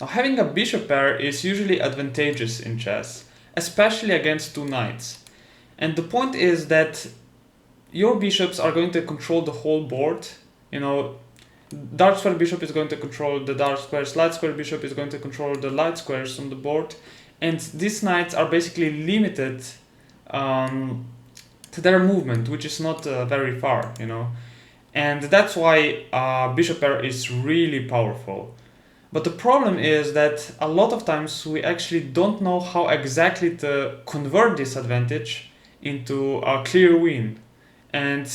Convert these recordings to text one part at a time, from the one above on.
Now, having a bishop pair is usually advantageous in chess, especially against two knights. And the point is that your bishops are going to control the whole board. You know, dark square bishop is going to control the dark squares, light square bishop is going to control the light squares on the board, and these knights are basically limited to their movement, which is not very far, you know. And that's why bishop pair is really powerful. But the problem is that a lot of times we actually don't know how exactly to convert this advantage into a clear win. And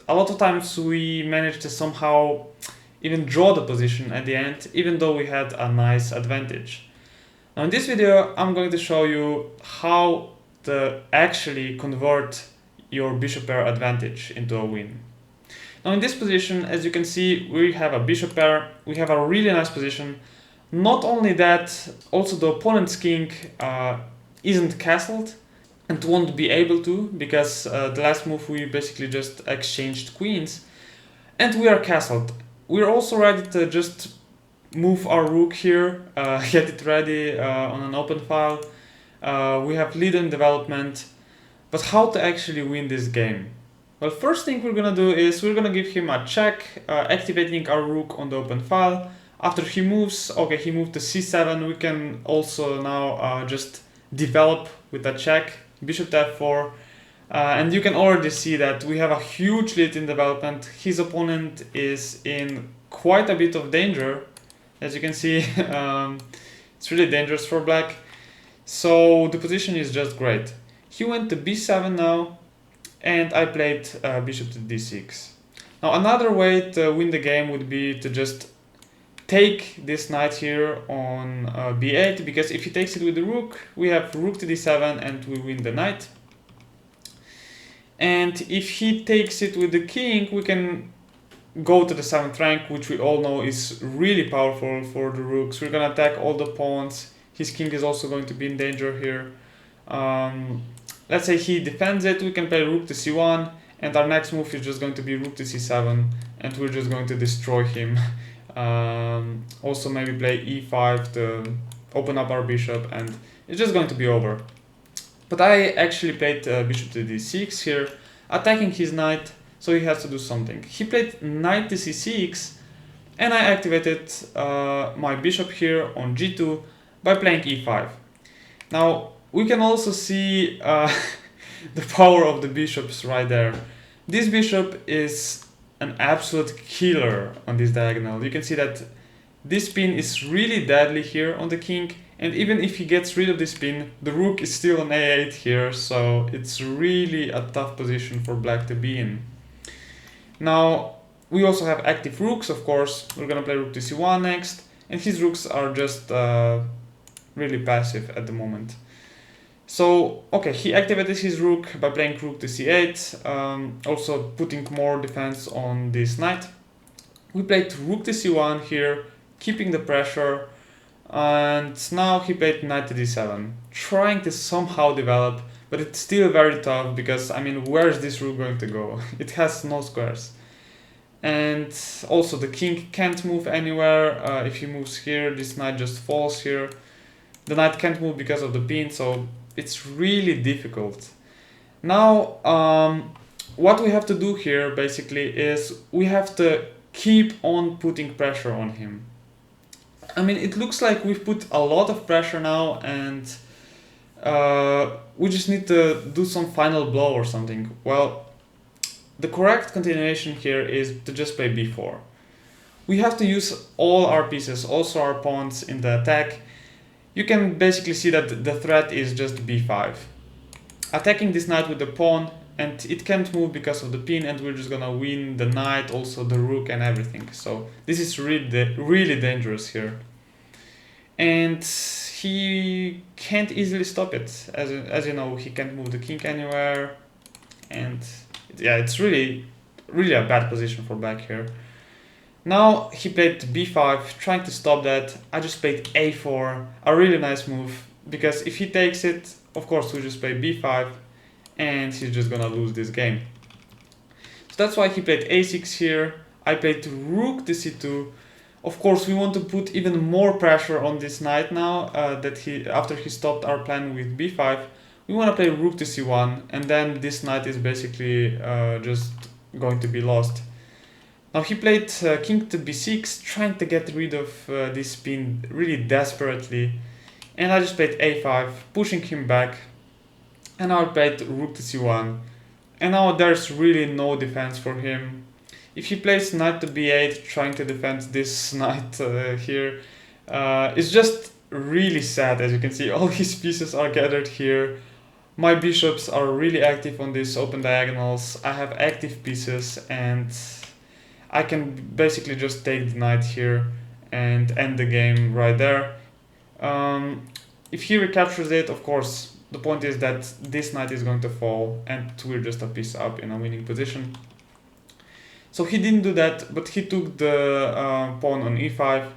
a lot of times we manage to somehow even draw the position at the end, even though we had a nice advantage. Now in this video, I'm going to show you how to actually convert your bishop pair advantage into a win. Now in this position, as you can see, we have a bishop pair, we have a really nice position. Not only that, also the opponent's king isn't castled and won't be able to, because the last move we basically just exchanged queens, and we are castled. We're also ready to just move our rook here, get it ready on an open file. We have lead in development, but how to actually win this game? Well, first thing we're gonna do is we're gonna give him a check, activating our rook on the open file. After he moves, okay, he moved to c7, we can also now just develop with a check, bishop to f4, and you can already see that we have a huge lead in development. His opponent is in quite a bit of danger, as you can see. It's really dangerous for black, so the position is just great. He went to b7 now, and I played bishop to d6. Now another way to win the game would be to just take this knight here on b8, because if he takes it with the rook, we have rook to d7 and we win the knight. And if he takes it with the king, we can go to the 7th rank, which we all know is really powerful for the rooks. We're gonna attack all the pawns. His king is also going to be in danger here. Let's say he defends it, we can play rook to c1, and our next move is just going to be rook to c7, and we're just going to destroy him. Also maybe play e5 to open up our bishop, and it's just going to be over. But I actually played bishop to d6 here, attacking his knight, so he has to do something. He played knight to c6, and I activated my bishop here on g2 by playing e5. Now we can also see the power of the bishops right there. This bishop is an absolute killer on this diagonal. You can see that this pin is really deadly here on the king, and even if he gets rid of this pin, the rook is still on a8 here, so it's really a tough position for black to be in. Now we also have active rooks, of course. We're gonna play rook to c1 next, and his rooks are just really passive at the moment. So, okay, he activated his rook by playing rook to c8, also putting more defense on this knight. We played rook to c1 here, keeping the pressure, and now he played knight to d7, trying to somehow develop, but it's still very tough because, I mean, where is this rook going to go? It has no squares. And also the king can't move anywhere. If he moves here, this knight just falls here. The knight can't move because of the pin, so it's really difficult. Now, what we have to do here basically is we have to keep on putting pressure on him. I mean, it looks like we've put a lot of pressure now, and we just need to do some final blow or something. Well, the correct continuation here is to just play b4. We have to use all our pieces, also our pawns, in the attack. You can basically see that the threat is just b5. Attacking this knight with the pawn, and it can't move because of the pin, and we're just gonna win the knight, also the rook and everything. So this is really dangerous here. And he can't easily stop it. As you know, he can't move the king anywhere. And yeah, it's really a bad position for black here. Now he played b5, trying to stop that. I just played a4, a really nice move, because if he takes it, of course we just play b5, and he's just gonna lose this game. So that's why he played a6 here. I played rook to c2. Of course, we want to put even more pressure on this knight now, after he stopped our plan with b5. We want to play rook to c1, and then this knight is basically just going to be lost. Now he played king to b6, trying to get rid of this pin really desperately. And I just played a5, pushing him back. And now I played rook to c1. And now there's really no defense for him. If he plays knight to b8, trying to defend this knight here, it's just really sad. As you can see, all his pieces are gathered here. My bishops are really active on these open diagonals. I have active pieces, and I can basically just take the knight here and end the game right there. If he recaptures it, of course, the point is that this knight is going to fall and we're just a piece up in a winning position. So he didn't do that, but he took the pawn on e5,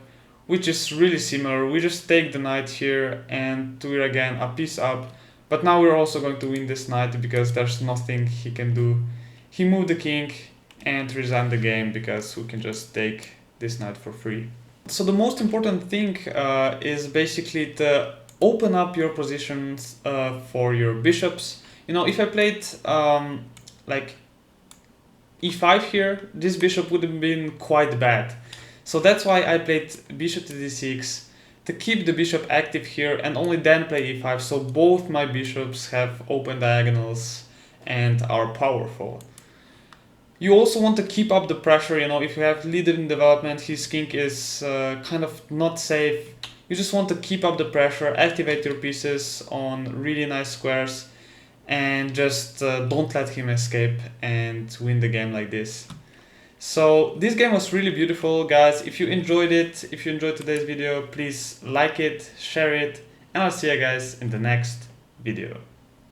which is really similar. We just take the knight here and we're again a piece up. But now we're also going to win this knight because there's nothing he can do. He moved the king and resigned the game because we can just take this knight for free. So the most important thing is basically to open up your positions for your bishops. You know, if I played like e5 here, this bishop would have been quite bad. So that's why I played bishop to d6 to keep the bishop active here and only then play e5, so both my bishops have open diagonals and are powerful. You also want to keep up the pressure, you know, if you have leader in development, his king is kind of not safe. You just want to keep up the pressure, activate your pieces on really nice squares, and just don't let him escape and win the game like this. So this game was really beautiful, guys. If you enjoyed it, if you enjoyed today's video, please like it, share it, and I'll see you guys in the next video.